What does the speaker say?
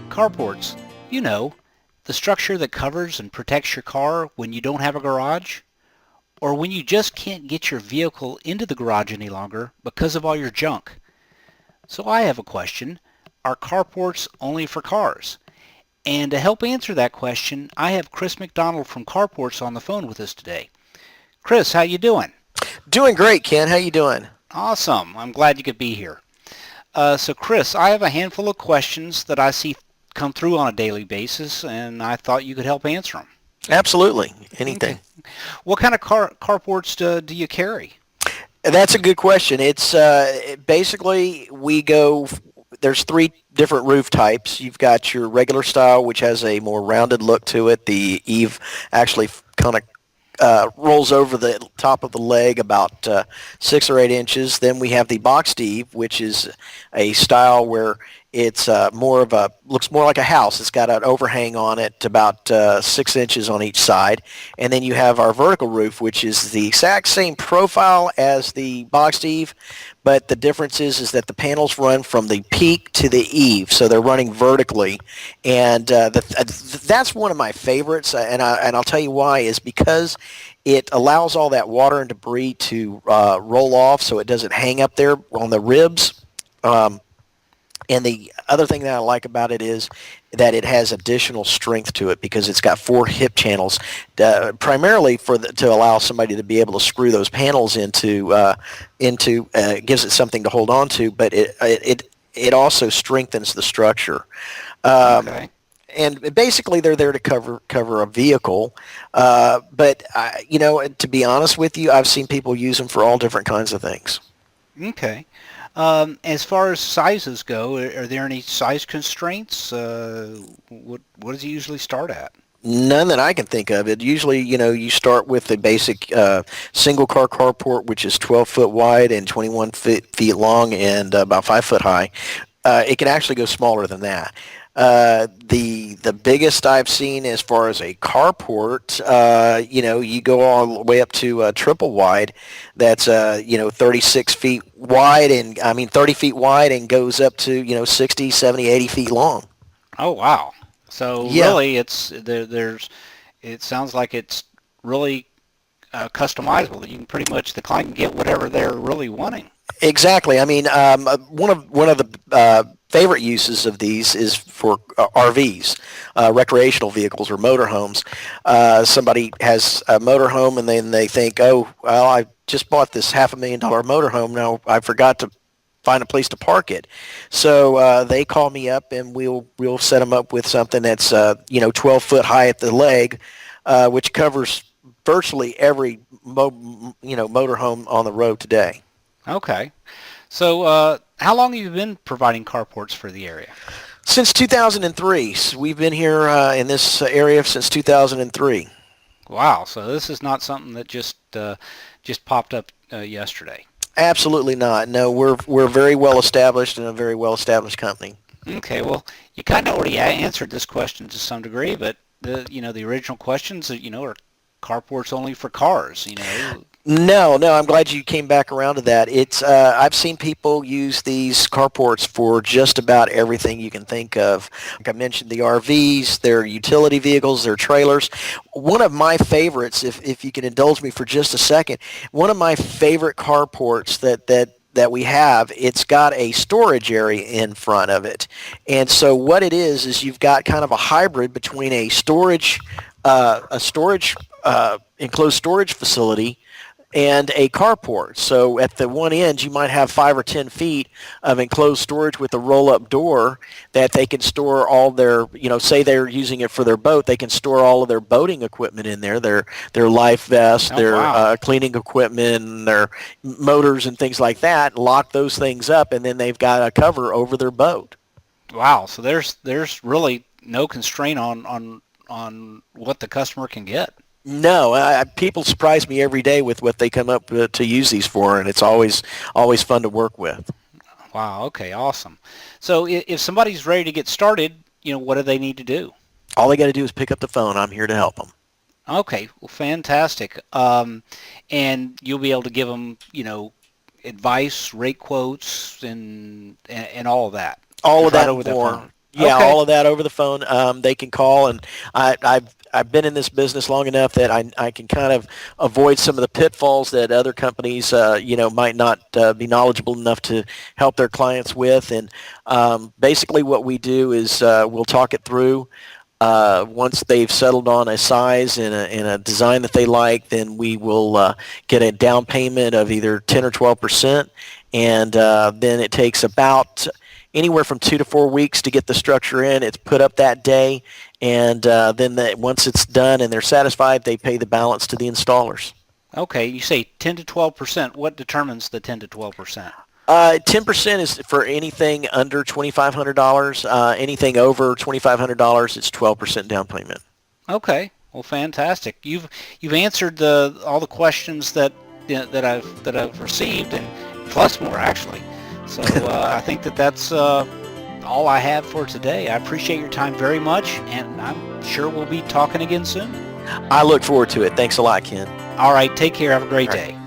Carports, you know, the structure that covers and protects your car when you don't have a garage, or when you just can't get your vehicle into the garage any longer because of all your junk. So I have a question. Are carports only for cars? And to help answer that question, I have Chris McDonald from Carports on the phone with us today. Chris, how you doing? Doing great, Ken. How you doing? Awesome. I'm glad you could be here. So Chris, I have a handful of questions that I see come through on a daily basis, and I thought you could help answer them. Absolutely. Okay. Anything. What kind of carports do you carry? That's a good question. It's basically we go. There's three different roof types. You've got your regular style, which has a more rounded look to it. The eave actually kind of rolls over the top of the leg about 6 or 8 inches. Then we have the boxed eave, which is a style where it's looks more like a house. It's got an overhang on it about 6 inches on each side. And then you have our vertical roof, which is the exact same profile as the boxed eave, but the difference is that the panels run from the peak to the eave, so they're running vertically, and that's one of my favorites. And I'll tell you why is because it allows all that water and debris to roll off, so it doesn't hang up there on the ribs. And the other thing that I like about it is that it has additional strength to it because it's got 4 hip channels, primarily to allow somebody to be able to screw those panels into gives it something to hold on to, but it also strengthens the structure. Okay. And basically, they're there to cover a vehicle. But to be honest with you, I've seen people use them for all different kinds of things. Okay. As far as sizes go, are there any size constraints? What does it usually start at? None that I can think of. It usually, you start with the basic single car carport, which is 12 foot wide and 21 feet long and about 5 foot high. It can actually go smaller than that. The biggest I've seen as far as a carport, you go all the way up to triple wide. That's 36 feet wide, and 30 feet wide, and goes up to 60, 70, 80 feet long. Oh wow. So Yeah. really, it sounds like it's really customizable. You can pretty much the client can get whatever they're really wanting. Exactly. One of the favorite uses of these is for RVs, recreational vehicles or motorhomes. Somebody has a motorhome and then they think, oh, well, I just bought this $500,000 motorhome. Now I forgot to find a place to park it. So they call me up and we'll set them up with something that's 12 foot high at the leg, which covers virtually every motorhome on the road today. Okay. So how long have you been providing carports for the area? Since 2003. So we've been here in this area since 2003. Wow. So this is not something that just popped up yesterday. Absolutely not. No, we're very well established and a very well established company. Okay. Well, you kind of already answered this question to some degree, but the original questions are carports only for cars? No, I'm glad you came back around to that. It's I've seen people use these carports for just about everything you can think of. Like I mentioned, the RVs, their utility vehicles, their trailers. One of my favorites, if you can indulge me for just a second, one of my favorite carports that we have, it's got a storage area in front of it. And so what it is you've got kind of a hybrid between a storage enclosed storage facility and a carport. So at the one end, you might have 5 or 10 feet of enclosed storage with a roll-up door that they can store all their, say they're using it for their boat, they can store all of their boating equipment in there, their life vests, Oh wow. their cleaning equipment, their motors and things like that, lock those things up, and then they've got a cover over their boat. Wow. So there's really no constraint on what the customer can get. No, people surprise me every day with what they come up to use these for, and it's always fun to work with. Wow. Okay. Awesome. So if somebody's ready to get started, what do they need to do? All they got to do is pick up the phone. I'm here to help them. Okay. Well, fantastic. And you'll be able to give them, advice, rate quotes, and all of that, All of just right that over and the more. phone. Yeah, Okay. all of that over the phone. They can call, and I've been in this business long enough that I can kind of avoid some of the pitfalls that other companies might not be knowledgeable enough to help their clients with. And basically, what we do is we'll talk it through. Once they've settled on a size and a design that they like, then we will get a down payment of either 10 or 12%, and then it takes about anywhere from 2 to 4 weeks to get the structure in. It's put up that day, and then once it's done and they're satisfied, they pay the balance to the installers. Okay. You say 10 to 12%. What determines the 10 to 12%? 10% is for anything under $2,500. Anything over $2,500, it's 12% down payment. Okay. Well, fantastic. You've answered all the questions that I've received, and plus more actually. So I think that's all I have for today. I appreciate your time very much, and I'm sure we'll be talking again soon. I look forward to it. Thanks a lot, Ken. All right. Take care. Have a great All right. day.